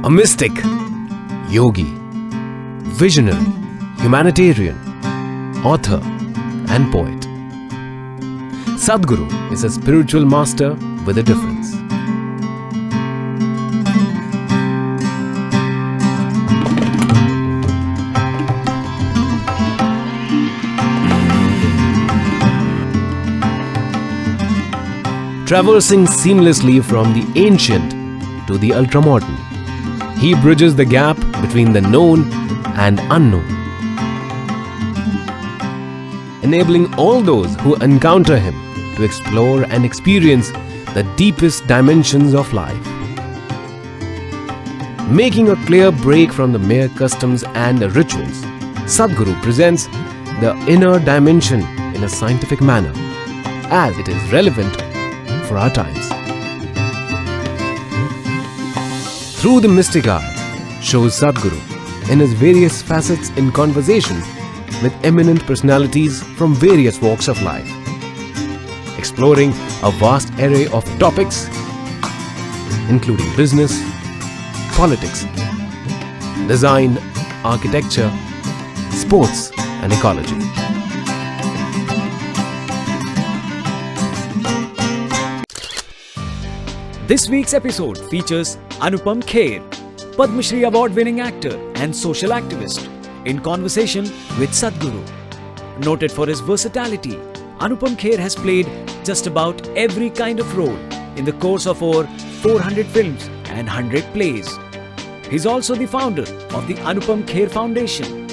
A mystic, yogi, visionary, humanitarian, author and poet. Sadhguru is a spiritual master with a difference. Traversing seamlessly from the ancient to the ultramodern, he bridges the gap between the known and unknown, enabling all those who encounter him to explore and experience the deepest dimensions of life. Making a clear break from the mere customs and rituals, Sadhguru presents the inner dimension in a scientific manner, as it is relevant for our times. Through the mystic eye, shows Sadhguru in his various facets in conversation with eminent personalities from various walks of life, exploring a vast array of topics including business, politics, design, architecture, sports and ecology. This week's episode features Anupam Kher, Padma Shri Award-winning actor and social activist, in conversation with Sadhguru. Noted for his versatility, Anupam Kher has played just about every kind of role in the course of over 400 films and 100 plays. He's also the founder of the Anupam Kher Foundation,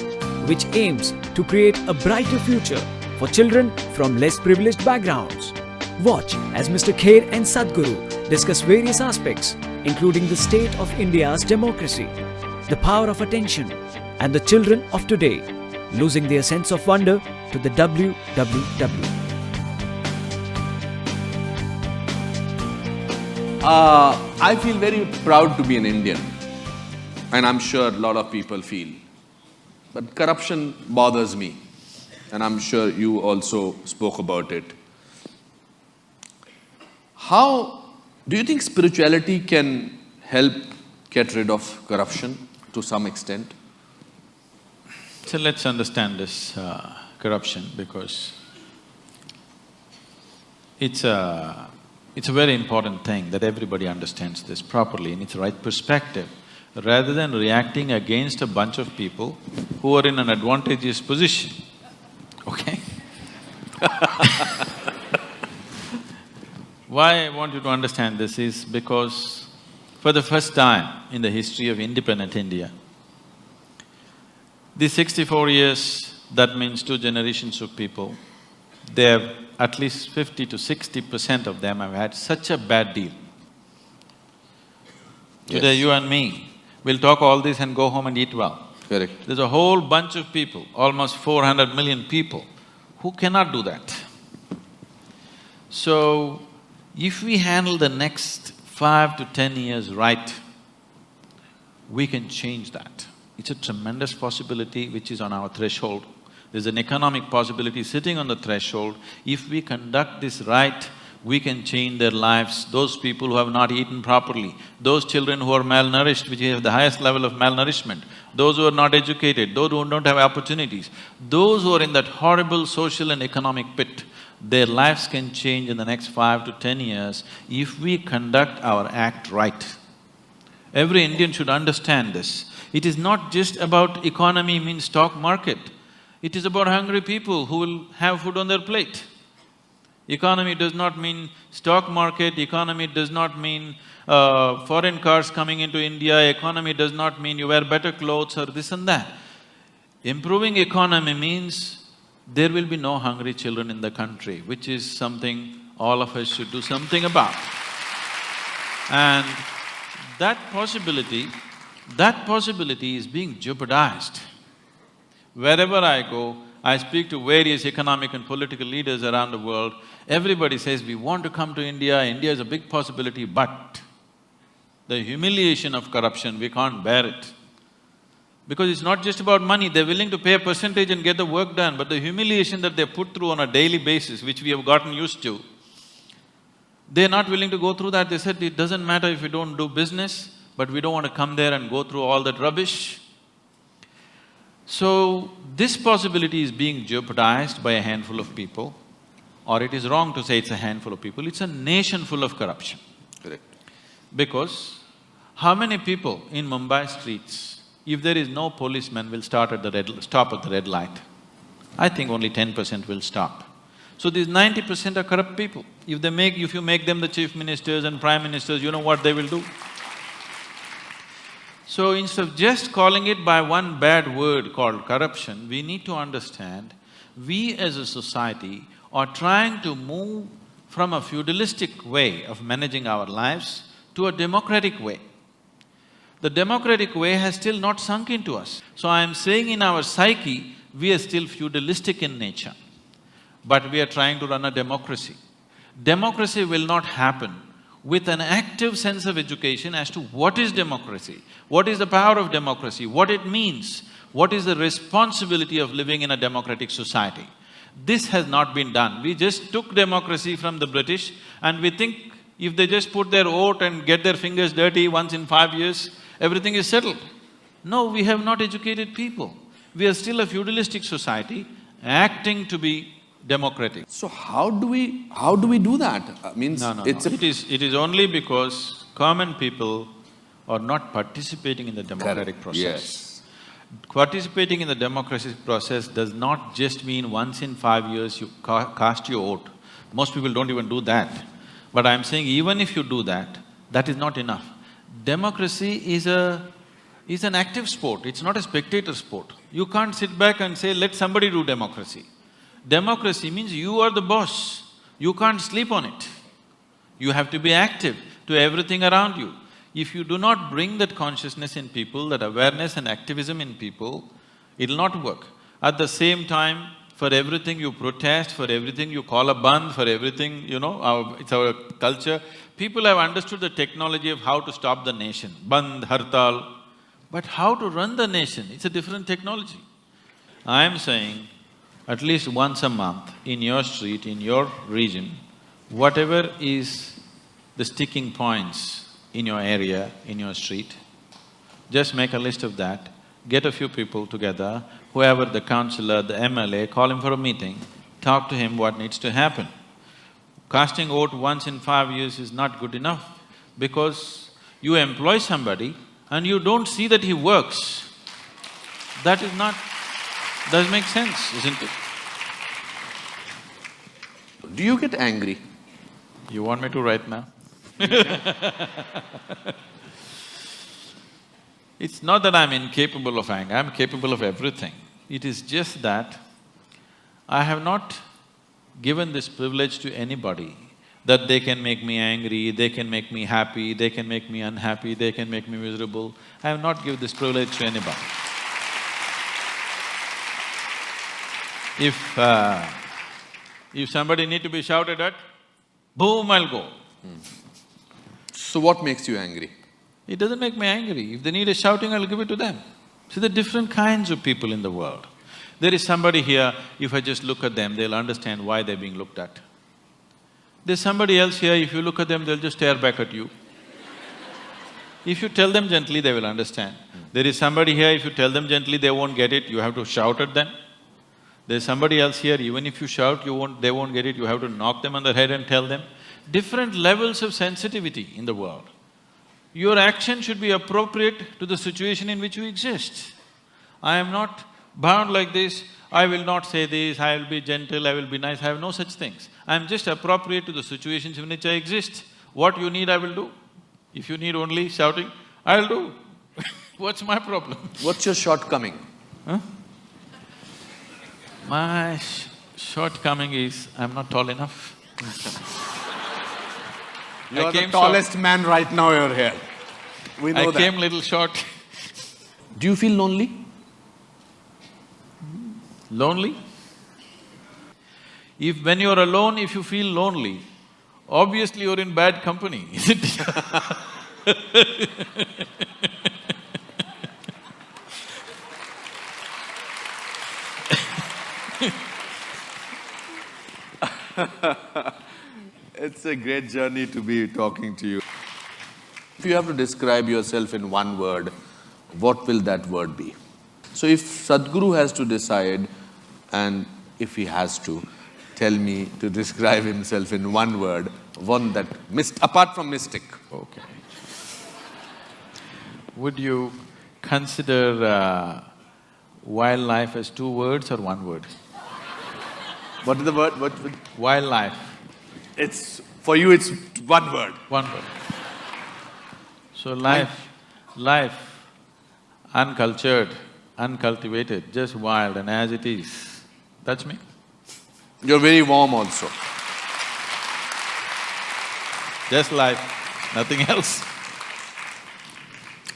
which aims to create a brighter future for children from less privileged backgrounds. Watch as Mr. Kher and Sadhguru discuss various aspects, including the state of India's democracy, the power of attention, and the children of today losing their sense of wonder to the WWW. I feel very proud to be an Indian, and I'm sure a lot of people feel. But corruption bothers me, and I'm sure you also spoke about it. How do you think spirituality can help get rid of corruption to some extent? So let's understand this corruption, because it's a very important thing that everybody understands this properly in its right perspective, rather than reacting against a bunch of people who are in an advantageous position, okay? Why I want you to understand this is because for the first time in the history of independent India, these 64 years, that means 2 generations of people, they have at least 50 to 60% of them have had such a bad deal. Today, you and me will talk all this and go home and eat well. Correct. There's a whole bunch of people, almost 400 million people, who cannot do that. So, if we handle the next 5 to 10 years right, we can change that. It's a tremendous possibility which is on our threshold. There's an economic possibility sitting on the threshold. If we conduct this right, we can change their lives. Those people who have not eaten properly, those children who are malnourished, which have the highest level of malnourishment, those who are not educated, those who don't have opportunities, those who are in that horrible social and economic pit, their lives can change in the next 5 to 10 years if we conduct our act right. Every Indian should understand this. It is not just about economy means stock market. It is about hungry people who will have food on their plate. Economy does not mean stock market, economy does not mean foreign cars coming into India, economy does not mean you wear better clothes or this and that. Improving economy means there will be no hungry children in the country, which is something all of us should do something about. And that possibility is being jeopardized. Wherever I go, I speak to various economic and political leaders around the world, everybody says, we want to come to India, India is a big possibility, but the humiliation of corruption, we can't bear it. Because it's not just about money, they're willing to pay a percentage and get the work done, but the humiliation that they put through on a daily basis, which we have gotten used to, they're not willing to go through that. They said, it doesn't matter if we don't do business, but we don't want to come there and go through all that rubbish. So, this possibility is being jeopardized by a handful of people, or it is wrong to say it's a handful of people, it's a nation full of corruption. Correct. Because how many people in Mumbai streets, if there is no policeman, will stop at the red light? I think only 10% will stop. So these 90% are corrupt people. If you make them the chief ministers and prime ministers, you know what they will do? So instead of just calling it by one bad word called corruption, we need to understand, we as a society are trying to move from a feudalistic way of managing our lives to a democratic way. The democratic way has still not sunk into us. So I am saying in our psyche, we are still feudalistic in nature, but we are trying to run a democracy. Democracy will not happen with an active sense of education as to what is democracy, what is the power of democracy, what it means, what is the responsibility of living in a democratic society. This has not been done. We just took democracy from the British and we think if they just put their vote and get their fingers dirty once in 5 years, everything is settled. No, we have not educated people. We are still a feudalistic society acting to be democratic. So how do we do that? Means No. it's a… It is only because common people are not participating in the democratic process. Yes. Participating in the democratic process does not just mean once in 5 years you cast your vote. Most people don't even do that. But I'm saying even if you do that, that is not enough. Democracy is an active sport, it's not a spectator sport. You can't sit back and say, let somebody do democracy. Democracy means you are the boss, you can't sleep on it. You have to be active to everything around you. If you do not bring that consciousness in people, that awareness and activism in people, it'll not work. At the same time, for everything you protest, for everything you call a bandh, for everything, it's our culture. People have understood the technology of how to stop the nation, bandh, hartal, but how to run the nation, it's a different technology. I am saying, at least once a month, in your street, in your region, whatever is the sticking points in your area, in your street, just make a list of that, get a few people together, whoever the councillor, the MLA, call him for a meeting, talk to him what needs to happen. Casting vote once in 5 years is not good enough because you employ somebody and you don't see that he works. That is not… does make sense, isn't it? Do you get angry? You want me to write now? It's not that I'm incapable of anger, I'm capable of everything. It is just that I have not given this privilege to anybody that they can make me angry, they can make me happy, they can make me unhappy, they can make me miserable. I have not given this privilege to anybody. If somebody need to be shouted at, boom, I'll go. So what makes you angry? It doesn't make me angry. If they need a shouting, I'll give it to them. See, there are different kinds of people in the world. There is somebody here, if I just look at them, they'll understand why they're being looked at. There's somebody else here, if you look at them, they'll just stare back at you. If you tell them gently, they will understand. There is somebody here, if you tell them gently, they won't get it, you have to shout at them. There's somebody else here, even if you shout, they won't get it, you have to knock them on the head and tell them. Different levels of sensitivity in the world. Your action should be appropriate to the situation in which you exist. I am not bound like this, I will not say this, I will be gentle, I will be nice, I have no such things. I am just appropriate to the situations in which I exist. What you need, I will do. If you need only shouting, I'll do. What's my problem? What's your shortcoming? Huh? My shortcoming is, I'm not tall enough. You're the tallest man right now you're here. We know I that. came little short. Do you feel lonely? Lonely? When you're alone, if you feel lonely, obviously you're in bad company, isn't it? It's a great journey to be talking to you. If you have to describe yourself in one word, what will that word be? So if Sadhguru has to decide, and if he has to, tell me to describe himself in one word, one that, apart from mystic. Okay. Would you consider wildlife as 2 words or 1 word? What is the word? Wildlife. For you it's one word. 1 word. So life, uncultured, uncultivated, just wild and as it is. That's me. You're very warm also. Just life, nothing else.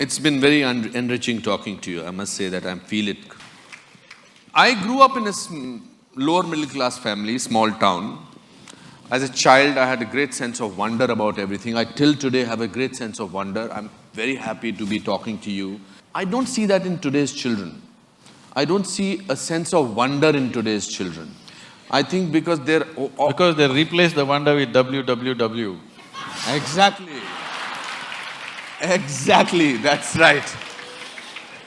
It's been very enriching talking to you. I must say that I feel it. I grew up in a lower middle class family, small town. As a child, I had a great sense of wonder about everything. I till today have a great sense of wonder. I'm very happy to be talking to you. I don't see that in today's children. I don't see a sense of wonder in today's children. I think because they're… Because they replace the wonder with www. Exactly. Exactly, that's right.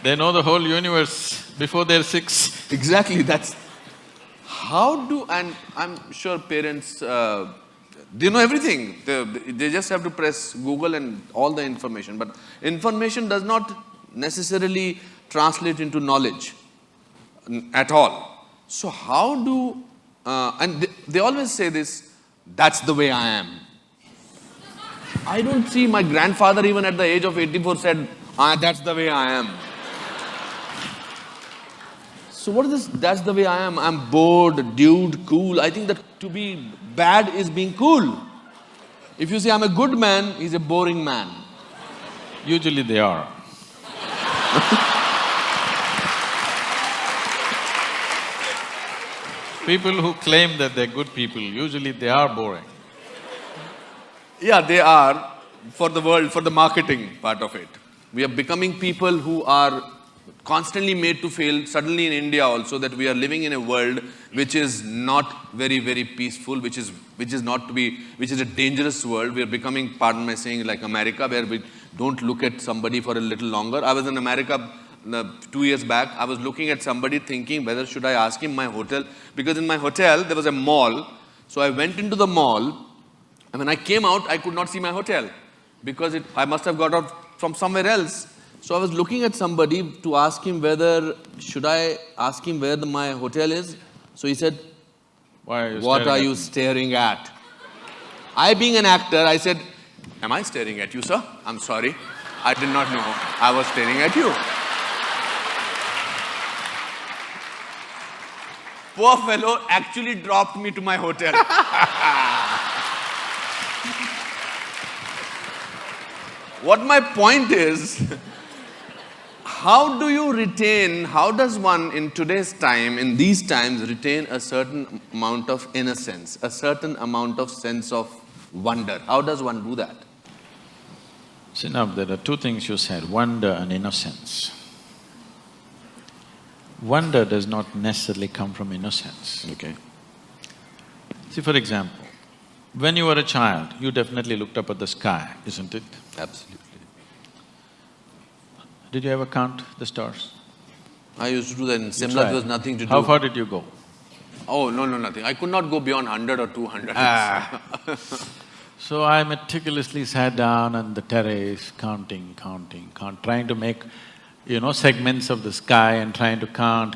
They know the whole universe before they're 6. Exactly, that's… How do… and I'm sure parents, they know everything. They just have to press Google and all the information. But information does not necessarily translate into knowledge at all. So how do… and they always say this, that's the way I am. I don't see… my grandfather even at the age of 84 said, that's the way I am. So what is this, that's the way I am? I'm bored, dude, cool. I think that to be bad is being cool. If you say I'm a good man, he's a boring man. Usually they are. People who claim that they're good people, usually they are boring. Yeah, they are, for the world, for the marketing part of it. We are becoming people who are constantly made to fail, suddenly in India also, that we are living in a world which is not very, very peaceful, which is a dangerous world. We are becoming, pardon my saying, like America, where we don't look at somebody for a little longer. I was in America 2 years back. I was looking at somebody thinking whether should I ask him my hotel, because in my hotel there was a mall. So I went into the mall, and when I came out, I could not see my hotel because I must have got out from somewhere else. So I was looking at somebody to ask him whether, should I ask him where my hotel is? So he said, what are you staring at? I being an actor, I said, am I staring at you, sir? I'm sorry. I did not know I was staring at you. Poor fellow actually dropped me to my hotel. What my point is, how does one in today's time, in these times, retain a certain amount of innocence, a certain amount of sense of wonder? How does one do that? See now, there are 2 things you said, wonder and innocence. Wonder does not necessarily come from innocence. Okay. See, for example, when you were a child, you definitely looked up at the sky, isn't it? Absolutely. Did you ever count the stars? I used to do that in Simla, tried. there was nothing to do. How far did you go? Oh, no, nothing. I could not go beyond 100 or 200. So I meticulously sat down on the terrace, counting, trying to make, segments of the sky and trying to count.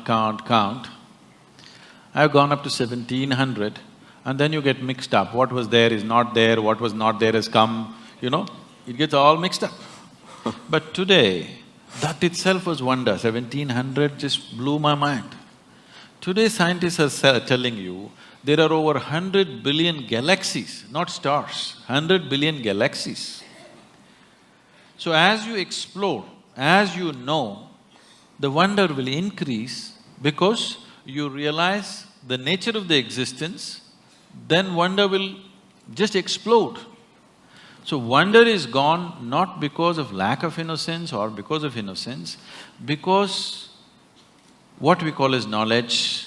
I've gone up to 1700, and then you get mixed up. What was there is not there, what was not there has come, it gets all mixed up. But today, that itself was wonder. 1700 just blew my mind. Today scientists are telling you there are over 100 billion galaxies, not stars, 100 billion galaxies. So as you explore, as you know, the wonder will increase because you realize the nature of the existence, then wonder will just explode. So wonder is gone not because of lack of innocence or because of innocence, because what we call as knowledge,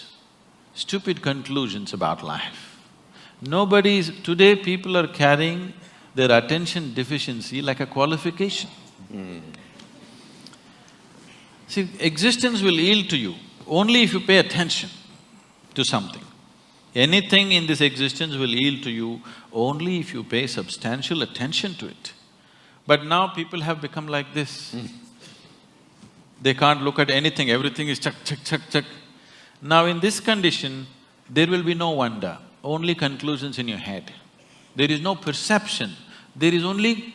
stupid conclusions about life. Today people are carrying their attention deficiency like a qualification. See, existence will yield to you only if you pay attention to something. Anything in this existence will yield to you only if you pay substantial attention to it. But now people have become like this. They can't look at anything, everything is chak, chak, chak, chak. Now in this condition, there will be no wonder, only conclusions in your head. There is no perception, there is only,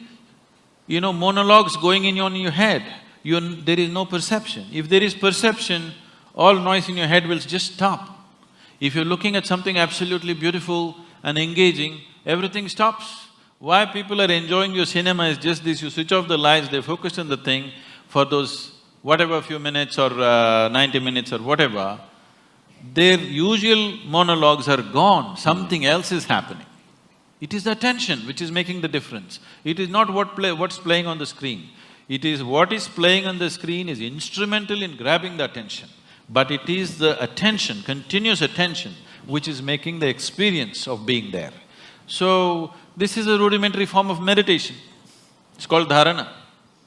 monologues going on in your head. There is no perception. If there is perception, all noise in your head will just stop. If you're looking at something absolutely beautiful and engaging, everything stops. Why people are enjoying your cinema is just this, you switch off the lights, they focus on the thing for those whatever few minutes or 90 minutes or whatever, their usual monologues are gone, something else is happening. It is the attention which is making the difference. It is not what's playing on the screen. It is what is playing on the screen is instrumental in grabbing the attention. But it is the attention, continuous attention, which is making the experience of being there. So, this is a rudimentary form of meditation. It's called dharana.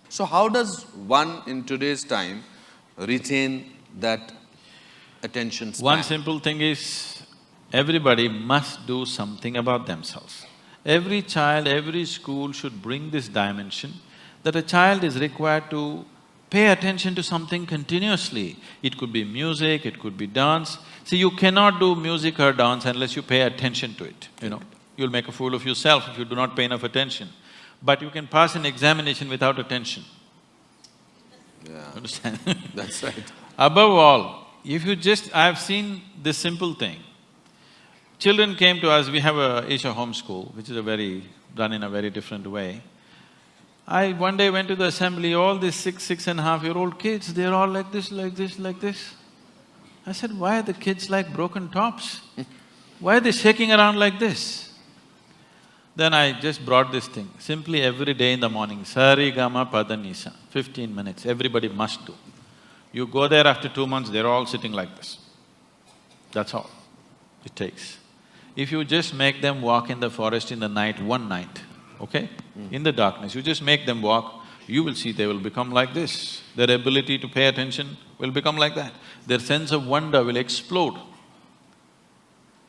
So how does one in today's time retain that attention span? One simple thing is, everybody must do something about themselves. Every child, every school should bring this dimension that a child is required to pay attention to something continuously. It could be music, it could be dance. See, you cannot do music or dance unless you pay attention to it, You'll make a fool of yourself if you do not pay enough attention. But you can pass an examination without attention. Yeah. Understand? That's right. Above all, if you I've seen this simple thing. Children came to us, we have a Isha homeschool, which is done in a very different way. I one day went to the assembly, all these 6.5-year-old kids, they're all like this, like this, like this. I said, why are the kids like broken tops? Why are they shaking around like this? Then I just brought this thing, simply every day in the morning, Sari Gama Pada Nisa, 15 minutes, everybody must do. You go there after 2 months, they're all sitting like this. That's all it takes. If you just make them walk in the forest in the night, one night, okay? In the darkness, you just make them walk, you will see they will become like this. Their ability to pay attention will become like that. Their sense of wonder will explode.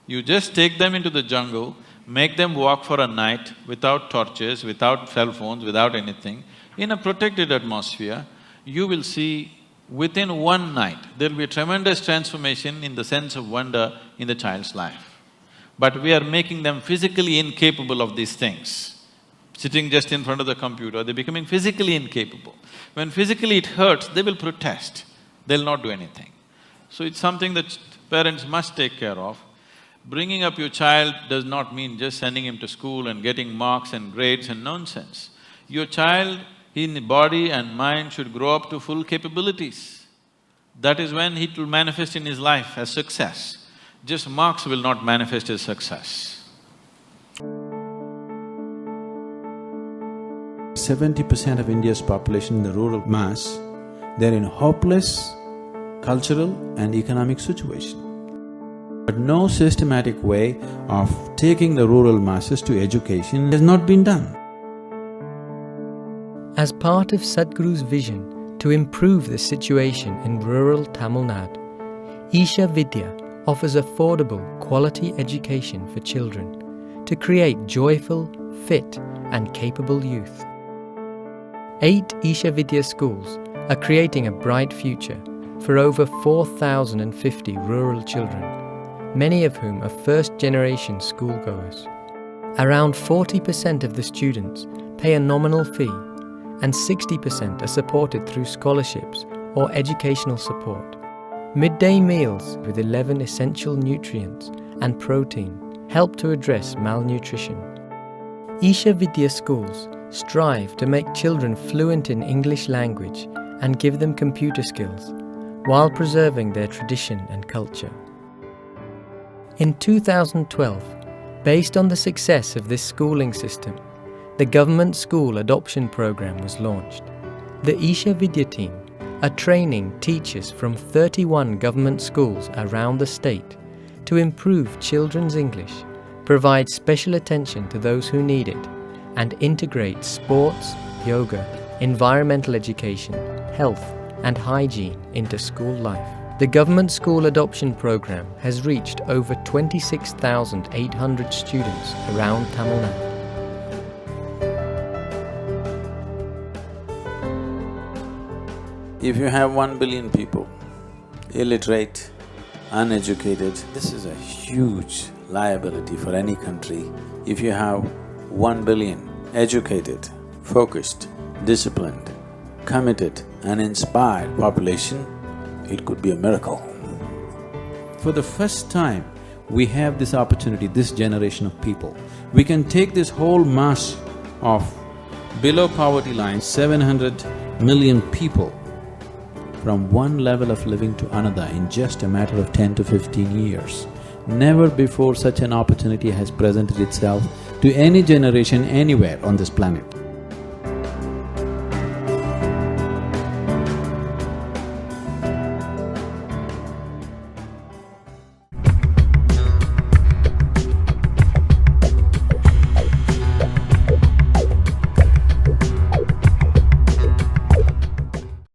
You just take them into the jungle, make them walk for a night without torches, without cell phones, without anything, in a protected atmosphere, you will see within one night, there will be a tremendous transformation in the sense of wonder in the child's life. But we are making them physically incapable of these things. Sitting just in front of the computer, they're becoming physically incapable. When physically it hurts, they will protest, they'll not do anything. So it's something that parents must take care of. Bringing up your child does not mean just sending him to school and getting marks and grades and nonsense. Your child in body and mind should grow up to full capabilities. That is when it will manifest in his life as success. Just marks will not manifest as success. 70% of India's population in the rural mass, they're in hopeless cultural and economic situation. But no systematic way of taking the rural masses to education has not been done. As part of Sadhguru's vision to improve the situation in rural Tamil Nadu, Isha Vidya offers affordable, quality education for children to create joyful, fit and capable youth. 8 Isha Vidya schools are creating a bright future for over 4,050 rural children, many of whom are first-generation schoolgoers. Around 40% of the students pay a nominal fee and 60% are supported through scholarships or educational support. Midday meals with 11 essential nutrients and protein help to address malnutrition. Isha Vidya schools strive to make children fluent in English language and give them computer skills while preserving their tradition and culture. In 2012, based on the success of this schooling system, the government school adoption program was launched. The Isha Vidya team are training teachers from 31 government schools around the state to improve children's English, provide special attention to those who need it, and integrates sports, yoga, environmental education, health and hygiene into school life. The government school adoption program has reached over 26,800 students around Tamil Nadu. If you have 1 billion people, illiterate, uneducated, this is a huge liability for any country. If you have 1 billion educated, focused, disciplined, committed and inspired population, it could be a miracle. For the first time, we have this opportunity, this generation of people. We can take this whole mass of below poverty line, 700 million people, from one level of living to another in just a matter of 10 to 15 years. Never before such an opportunity has presented itself to any generation anywhere on this planet.